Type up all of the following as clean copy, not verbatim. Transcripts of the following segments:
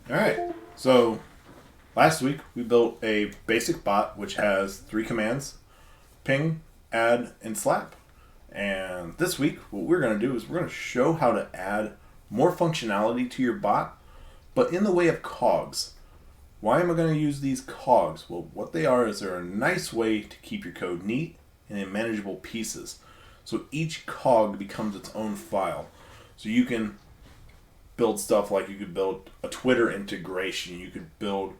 Alright, so last week we built a basic bot which has 3 commands: ping, add, and slap. And this week what we're going to do is we're going to show how to add more functionality to your bot, but in the way of cogs. Why am I going to use these cogs? Well, what they are is they're a nice way to keep your code neat and in manageable pieces. So each cog becomes its own file. So you can build stuff like you could build a Twitter integration. You could build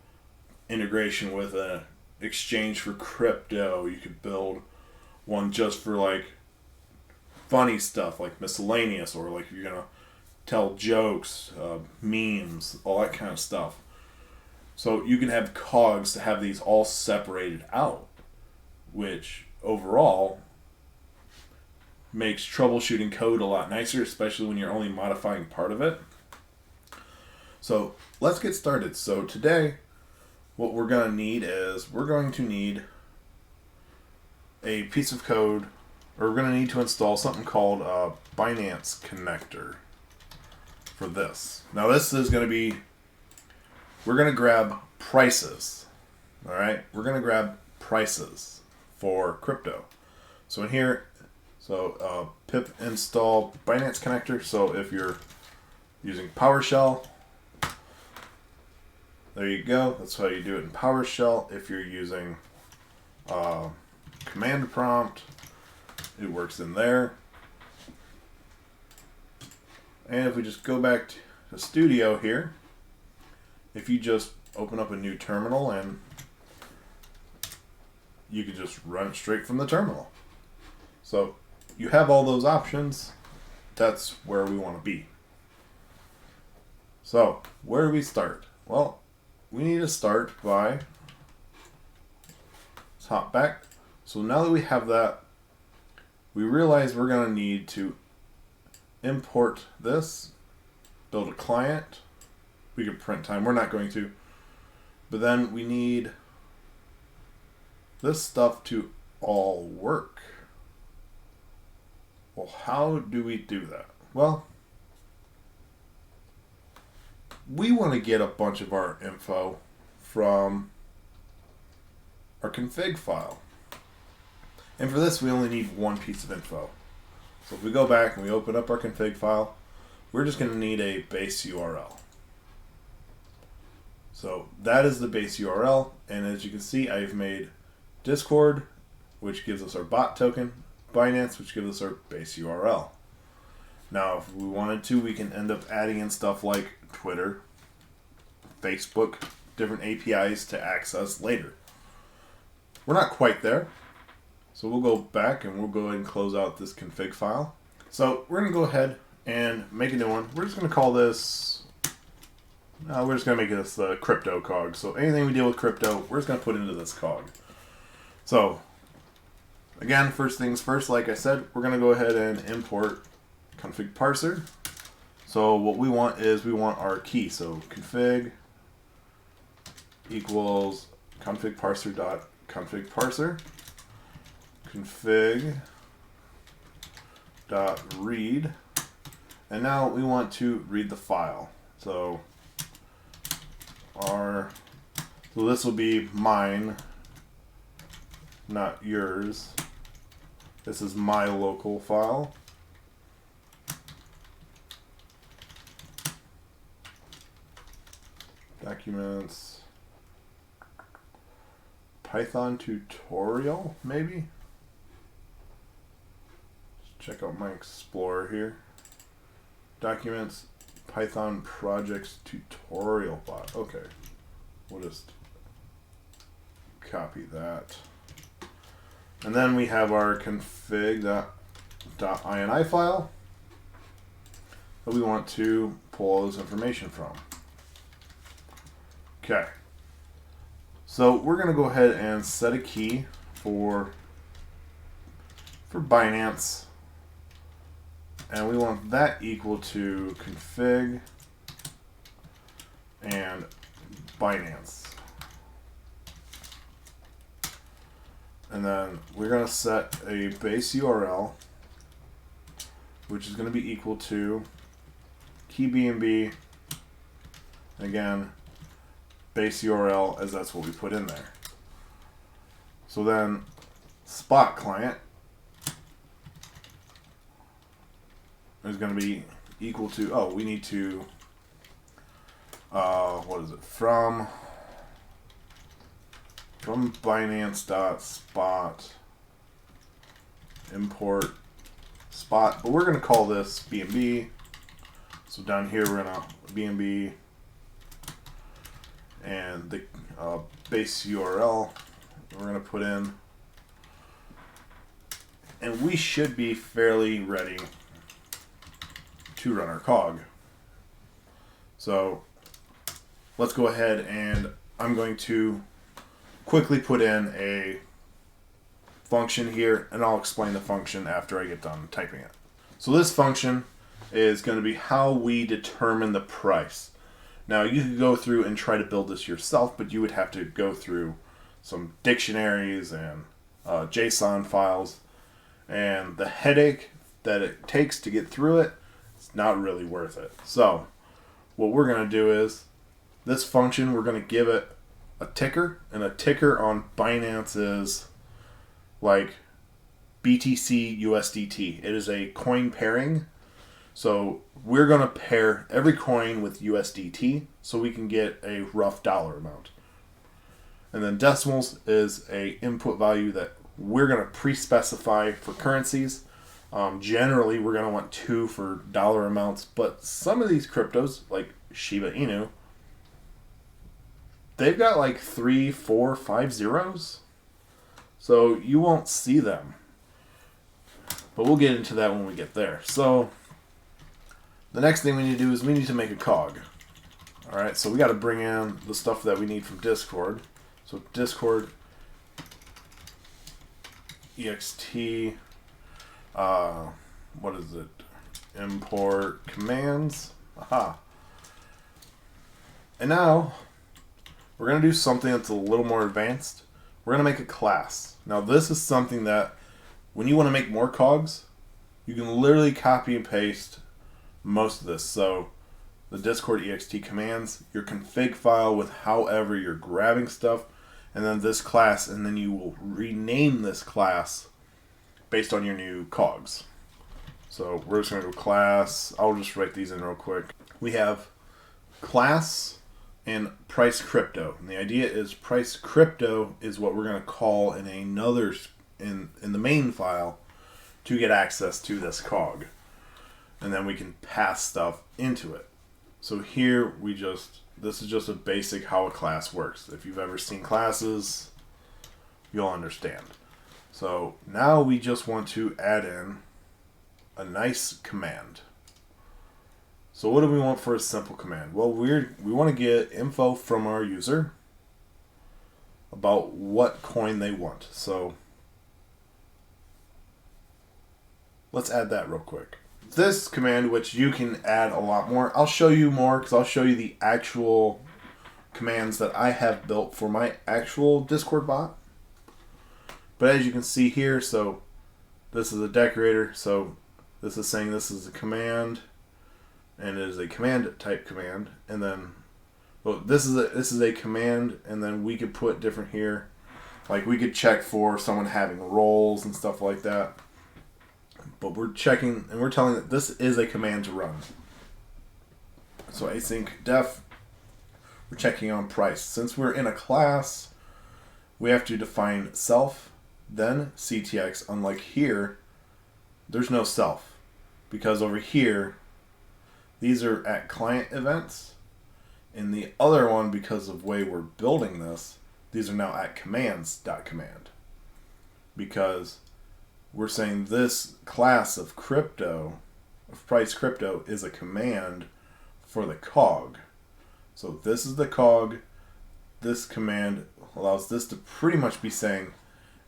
integration with an exchange for crypto. You could build one just for like funny stuff like miscellaneous, or like if you're gonna tell jokes, memes, all that kind of stuff. So you can have cogs to have these all separated out, which overall makes troubleshooting code a lot nicer, especially when you're only modifying part of it. So let's get started. So today, what we're going to need is we're going to need a piece of code, or we're going to need to install something called Binance Connector for this. Now this is going to be, we're going to grab prices. All right, we're going to grab prices for crypto. So in here, pip install Binance Connector. So if you're using PowerShell, there you go. That's how you do it in PowerShell. If you're using command prompt, it works in there. And if we just go back to Studio here, if you just open up a new terminal, and you can just run it straight from the terminal. So you have all those options. That's where we want to be. So where do we start? Well, we need to start by, let's hop back. So now that we have that, we realize we're going to need to import this, build a client. We can print time. We're not going to. But then we need this stuff to all work. Well, how do we do that? Well, we want to get a bunch of our info from our config file. And for this, we only need one piece of info. So if we go back and we open up our config file, we're just going to need a base URL. So that is the base URL. And as you can see, I've made Discord, which gives us our bot token, Binance, which gives us our base URL. Now, if we wanted to, we can end up adding in stuff like Twitter, Facebook, different APIs to access later. We're not quite there. So we'll go back and we'll go ahead and close out this config file. So we're going to go ahead and make a new one. We're just going to call this, we're just going to make this the crypto cog. So anything we deal with crypto, we're just going to put into this cog. So again, first things first, like I said, we're going to go ahead and import config parser. So what we want is we want our key. So config equals config parser dot config parser, config dot read, and now we want to read the file. So this will be mine, not yours. This is my local file. Documents, Python tutorial, maybe? Let's check out my Explorer here. Documents, Python projects tutorial bot. Okay, we'll just copy that. And then we have our config.ini file that we want to pull all this information from. Okay, so we're going to go ahead and set a key for Binance, and we want that equal to config and Binance. And then we're going to set a base URL, which is going to be equal to key BNB Again, base URL, as that's what we put in there. So then spot client is going to be equal to, oh, we need to, what is it, from Binance.spot import spot, but we're going to call this BNB. So down here we're going to BNB and the base URL we're going to put in, and we should be fairly ready to run our cog. So let's go ahead, and I'm going to quickly put in a function here, and I'll explain the function after I get done typing it. So this function is going to be how we determine the price. Now you could go through and try to build this yourself, but you would have to go through some dictionaries and JSON files, and the headache that it takes to get through it, it's not really worth it. So what we're going to do is this function, we're going to give it a ticker, and a ticker on Binance is like BTC USDT. It is a coin pairing. So we're going to pair every coin with USDT so we can get a rough dollar amount. And then decimals is a input value that we're going to pre-specify for currencies. Generally, we're going to want 2 for dollar amounts, but some of these cryptos, like Shiba Inu, they've got like 3, 4, 5 zeros. So you won't see them. But we'll get into that when we get there. So the next thing we need to do is we need to make a cog. Alright, so we got to bring in the stuff that we need from Discord. So Discord ext, what is it? Import commands. Aha. And now we're going to do something that's a little more advanced. We're going to make a class. Now this is something that when you want to make more cogs, you can literally copy and paste most of this. So the Discord ext commands, your config file with however you're grabbing stuff, and then this class, and then you will rename this class based on your new cogs. So we're just going to go class. I'll just write these in real quick. We have class and price crypto. And the idea is price crypto is what we're going to call in another in the main file to get access to this cog. And then we can pass stuff into it. So here this is just a basic how a class works. If you've ever seen classes, you'll understand. So now we just want to add in a nice command. So what do we want for a simple command? Well, we want to get info from our user about what coin they want. So let's add that real quick. This command, which you can add a lot more, I'll show you more because I'll show you the actual commands that I have built for my actual Discord bot. But as you can see here, so this is a decorator, so this is saying this is a command, and it is a command type command, and then well, this is a command, and then we could put different here, like we could check for someone having roles and stuff like that. But we're checking, and we're telling that this is a command to run. So async def, we're checking on price. Since we're in a class, we have to define self, then CTX. Unlike here, there's no self. Because over here, these are at client events. In the other one, because of the way we're building this, these are now at commands.command. Because we're saying this class of crypto, of price crypto, is a command for the cog. So this is the cog. This command allows this to pretty much be saying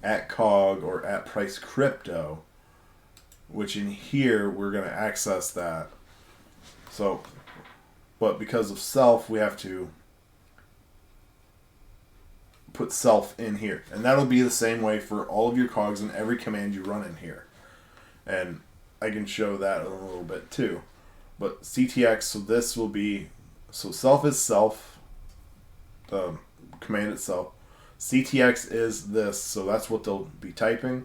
at cog or at price crypto, which in here we're going to access that. So, but because of self, we have to put self in here, and that'll be the same way for all of your cogs and every command you run in here. And I can show that in a little bit too. But CTX, so this will be So self is self, the command itself. CTX is this, so that's what they'll be typing.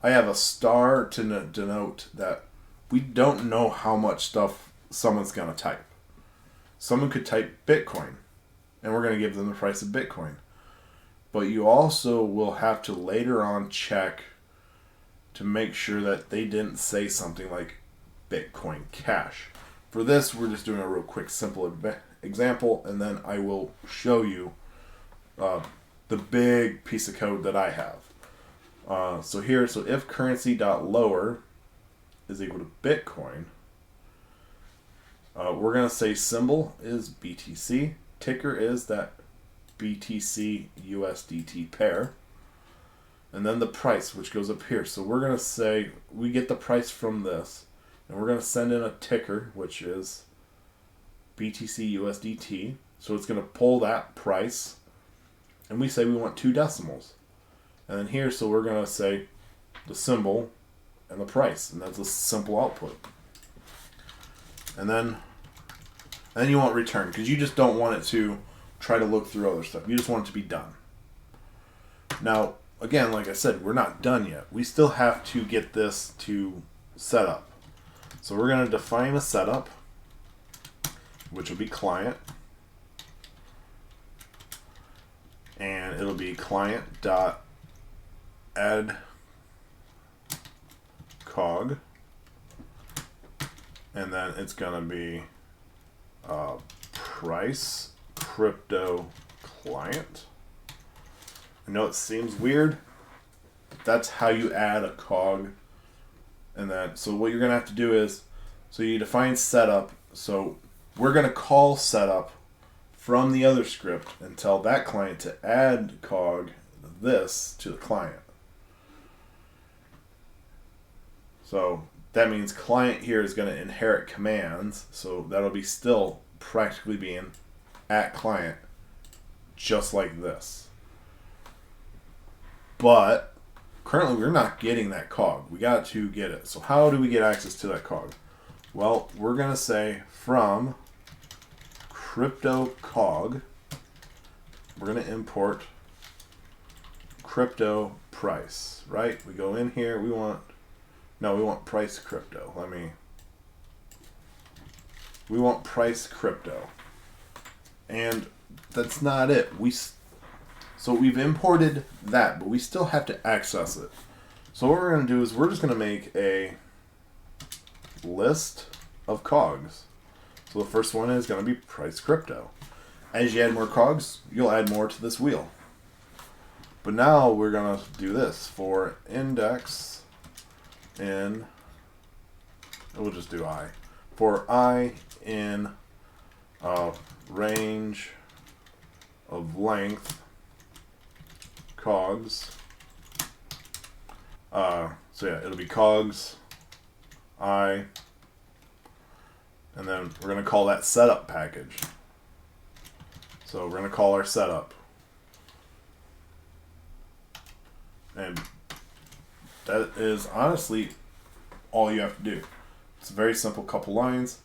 I have a star to denote that we don't know how much stuff someone's going to type. Someone could type Bitcoin, and we're going to give them the price of Bitcoin. But you also will have to later on check to make sure that they didn't say something like Bitcoin Cash. For this, we're just doing a real quick, simple example, and then I will show you the big piece of code that I have. So if currency.lower is equal to Bitcoin, we're going to say symbol is BTC, ticker is that BTC USDT pair, and then the price, which goes up here. So we're going to say we get the price from this, and we're going to send in a ticker, which is BTC USDT. So it's going to pull that price, and we say we want 2 decimals. And then here, so we're going to say the symbol and the price, and that's a simple output. And then you want return, because you just don't want it to try to look through other stuff. You just want it to be done. Now, again, like I said, we're not done yet. We still have to get this to set up. So we're going to define a setup, which will be client. And it'll be client.add cog. And then it's going to be price crypto client. I know it seems weird. That's how you add a cog. And then, so what you're going to have to do is, so you define setup. So we're going to call setup from the other script and tell that client to add cog this to the client. So that means client here is going to inherit commands. So that'll be still practically being at client, just like this. But currently we're not getting that cog. We got to get it. So how do we get access to that cog? Well, we're going to say from crypto cog, we're going to import crypto price, right? We go in here, we want price crypto. We want price crypto. And that's not it. So we've imported that, but we still have to access it. So what we're going to do is we're just going to make a list of cogs. So the first one is going to be price crypto. As you add more cogs, you'll add more to this wheel. But now we're going to do this for index in, we'll just do I. For I in range of length cogs. So yeah, it'll be cogs I, and then we're going to call that setup package. So we're going to call our setup. And that is honestly all you have to do. It's a very simple couple lines.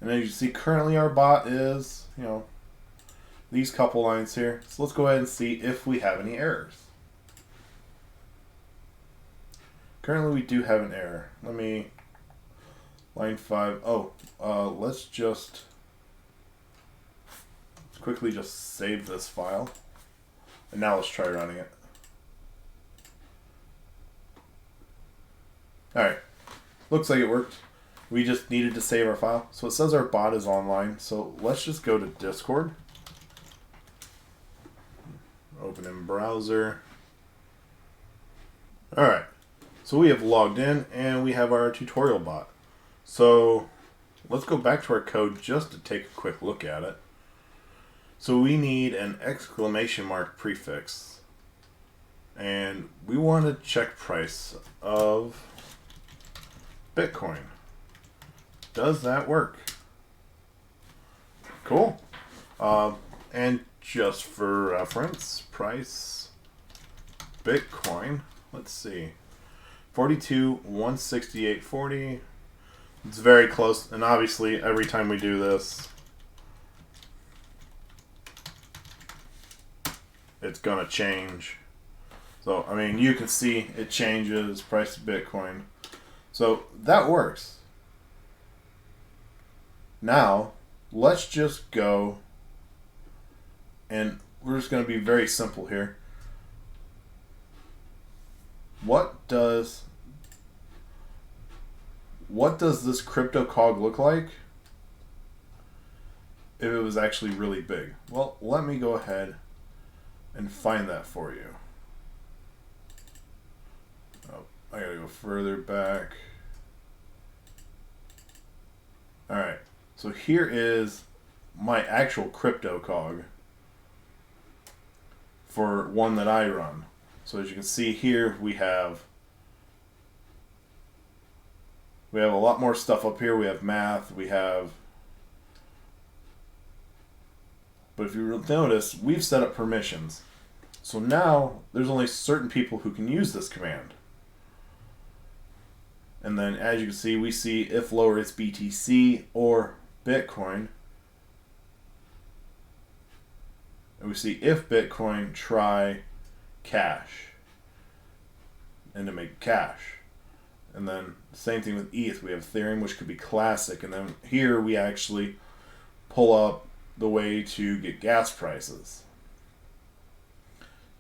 And as you see, currently our bot is, these couple lines here. So let's go ahead and see if we have any errors. Currently we do have an error. Line 5. Let's quickly just save this file. And now let's try running it. Alright, looks like it worked. We just needed to save our file. So it says our bot is online. So let's just go to Discord. Open in browser. Alright, so we have logged in and we have our tutorial bot. So let's go back to our code just to take a quick look at it. So we need an exclamation mark prefix. And we want to check price of Bitcoin. Does that work? Cool. And just for reference, price Bitcoin, let's see, 42,168.40. It's very close, and obviously every time we do this, it's going to change. So, I mean, you can see it changes price of Bitcoin. So, that works. Now, let's just go, and we're just going to be very simple here. What does this crypto cog look like if it was actually really big? Well, let me go ahead and find that for you. Oh, I gotta go further back. Alright, so here is my actual crypto cog for one that I run. So as you can see here, we have a lot more stuff up here. We have math, but if you notice, we've set up permissions. So now there's only certain people who can use this command. And then as you can see, we see if lower it's BTC or Bitcoin. And we see if Bitcoin, try cash. And to make cash. And then same thing with ETH. We have Ethereum, which could be classic. And then here we actually pull up the way to get gas prices.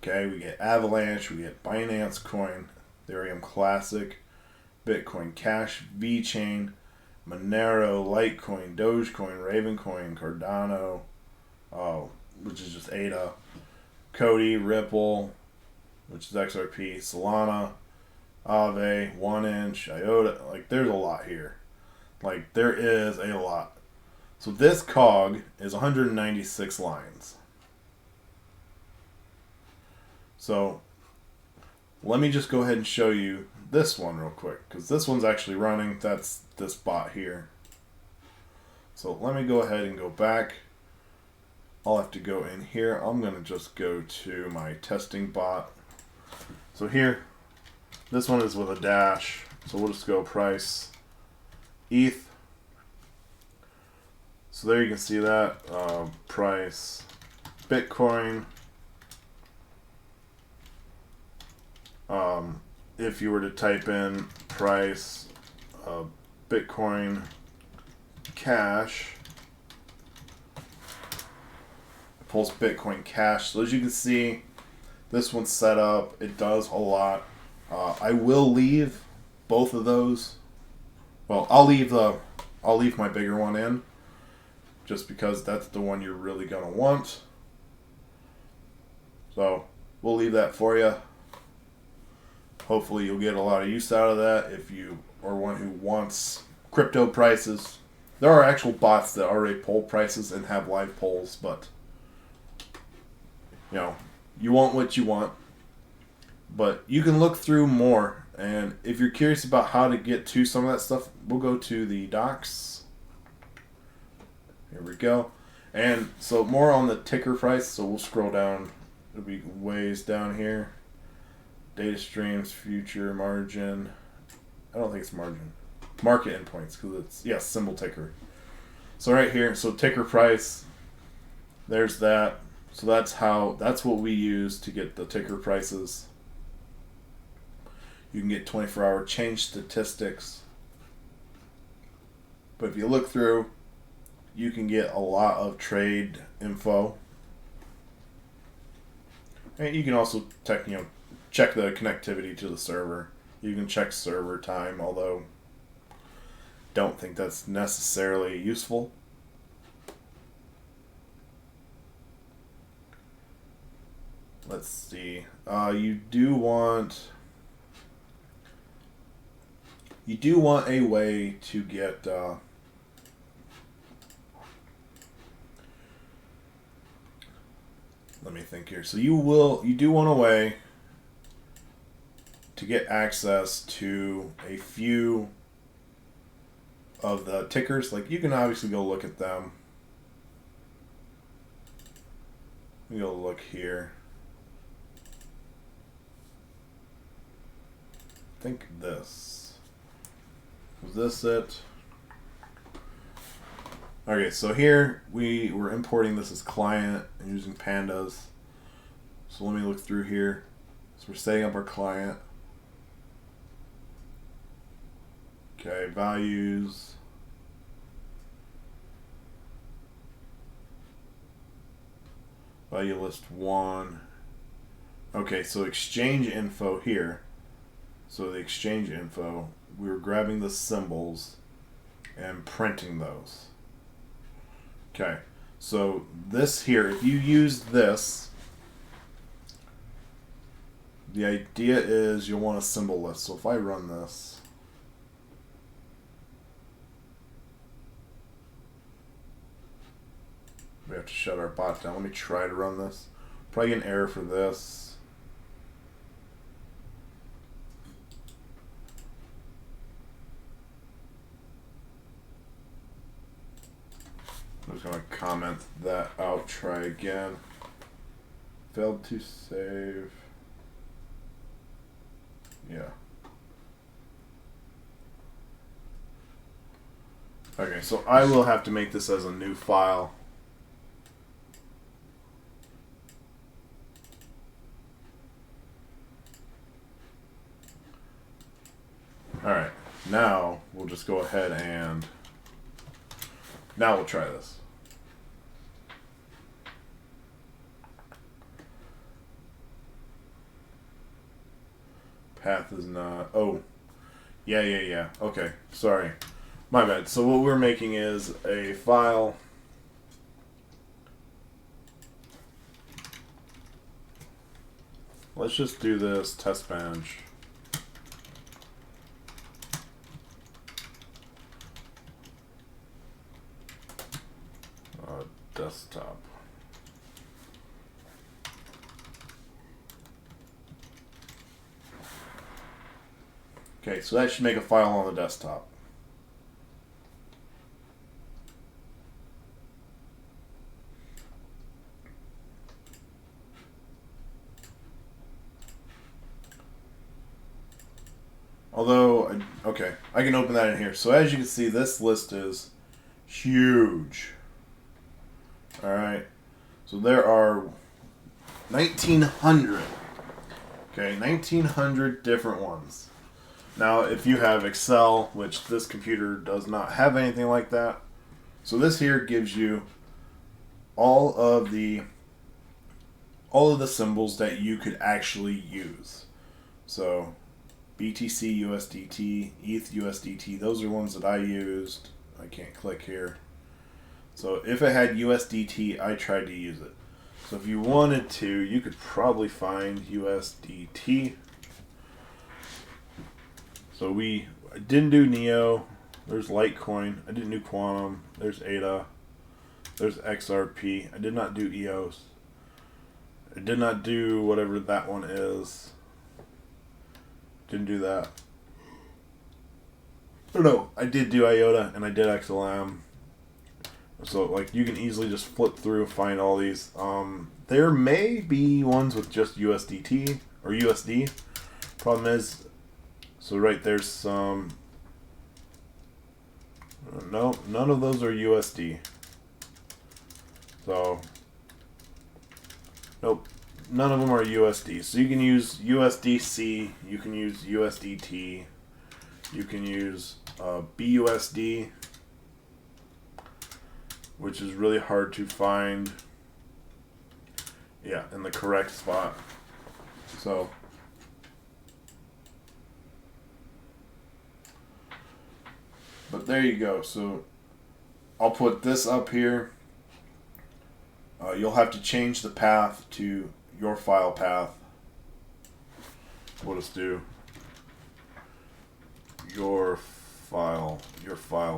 Okay, we get Avalanche, we get Binance Coin, Ethereum Classic, Bitcoin Cash, VeChain, Monero, Litecoin, Dogecoin, Ravencoin, Cardano, which is just ADA, Cody, Ripple, which is XRP, Solana, Aave, 1inch, IOTA. Like, there's a lot here. Like, there is a lot. So this cog is 196 lines. So let me just go ahead and show you this one real quick, because this one's actually running. That's this bot here. So let me go ahead and go back. I'll have to go in here. I'm going to just go to my testing bot. So here, this one is with a dash. So we'll just go price ETH. So there you can see that price Bitcoin. If you were to type in price Bitcoin Cash, it pulls Bitcoin Cash. So as you can see, this one's set up. It does a lot. I will leave both of those. Well, I'll leave my bigger one in, just because that's the one you're really gonna want. So we'll leave that for you. Hopefully you'll get a lot of use out of that if you are one who wants crypto prices. There are actual bots that already pull prices and have live polls, but you know, you want what you want. But you can look through more, and if you're curious about how to get to some of that stuff, we'll go to the docs. Here we go. And so more on the ticker price, so we'll scroll down. It'll be ways down here. Data streams, future, margin. I don't think it's margin. Market endpoints, because it's, yeah, symbol ticker. So right here, so ticker price, there's that. So that's what we use to get the ticker prices. You can get 24-hour change statistics. But if you look through, you can get a lot of trade info. And you can also check the connectivity to the server. You can check server time, although don't think that's necessarily useful. Let's see. You do want a way to get let me think here. So you do want a way to get access to a few of the tickers. Like, you can obviously go look at them. We go look here. I think this. Was this it? Okay, so here we were importing this as client and using pandas. So let me look through here. So we're setting up our client. Okay, values. Value list 1. Okay, so exchange info here. So the exchange info, we were grabbing the symbols and printing those. Okay, so this here, if you use this, the idea is you'll want a symbol list. So if I run this, we have to shut our bot down. Let me try to run this. Probably get an error for this. I'm just going to comment that out. Try again. Failed to save. Yeah. Okay, so I will have to make this as a new file. Alright, now we'll just go ahead and now we'll try this. Path is not... Oh. Yeah. Okay, sorry. My bad. So what we're making is a file. Let's just do this test bench. Desktop. Okay, so that should make a file on the desktop. Although, okay, I can open that in here. So as you can see, this list is huge. Alright, so there are 1,900. Okay, 1,900 different ones. Now, if you have Excel, which this computer does not have anything like that, so this here gives you all of the symbols that you could actually use. So, BTC USDT, ETH USDT, those are ones that I used. I can't click here. So if it had USDT, I tried to use it. So if you wanted to, you could probably find USDT. So I didn't do Neo. There's Litecoin. I didn't do Quantum. There's ADA. There's XRP. I did not do EOS. I did not do whatever that one is. Didn't do that. Oh no, I did do IOTA and I did XLM. So like you can easily just flip through and find all these. There may be ones with just USDT or USD. Problem is, so right there's some. No, none of those are USD. So nope, none of them are USD. So you can use USDC, you can use USDT, you can use BUSD, which is really hard to find. Yeah, in the correct spot. So but there you go. So I'll put this up here. You'll have to change the path to your file path. We'll just do your file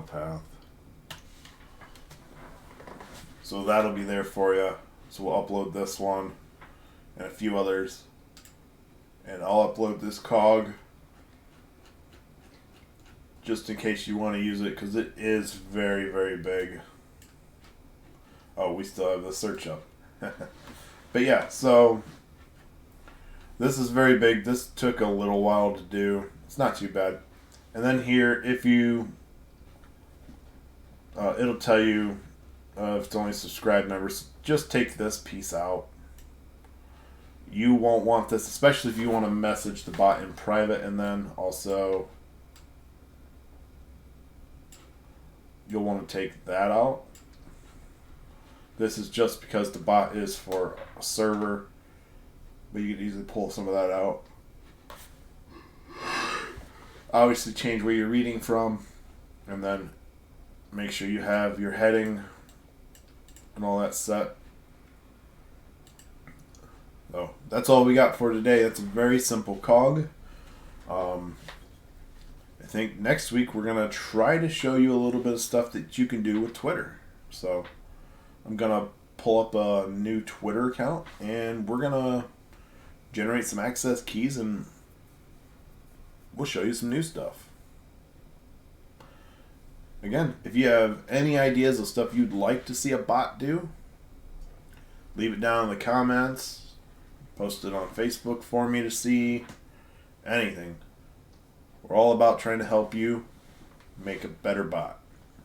path. So that'll be there for you. So we'll upload this one and a few others. And I'll upload this cog just in case you want to use it, because it is very, very big. Oh, we still have the search up. But yeah, so this is very big. This took a little while to do. It's not too bad. And then here, if you, it'll tell you if it's only subscribed members. Just take this piece out. You won't want this, especially if you want to message the bot in private, and then also you'll want to take that out. This is just because the bot is for a server, but you can easily pull some of that out. Obviously change where you're reading from, and then make sure you have your heading and all that set. So that's all we got for today. That's a very simple cog. I think next week we're going to try to show you a little bit of stuff that you can do with Twitter. So I'm going to pull up a new Twitter account, and we're going to generate some access keys, and we'll show you some new stuff. Again, if you have any ideas of stuff you'd like to see a bot do, leave it down in the comments. Post it on Facebook for me to see. Anything. We're all about trying to help you make a better bot.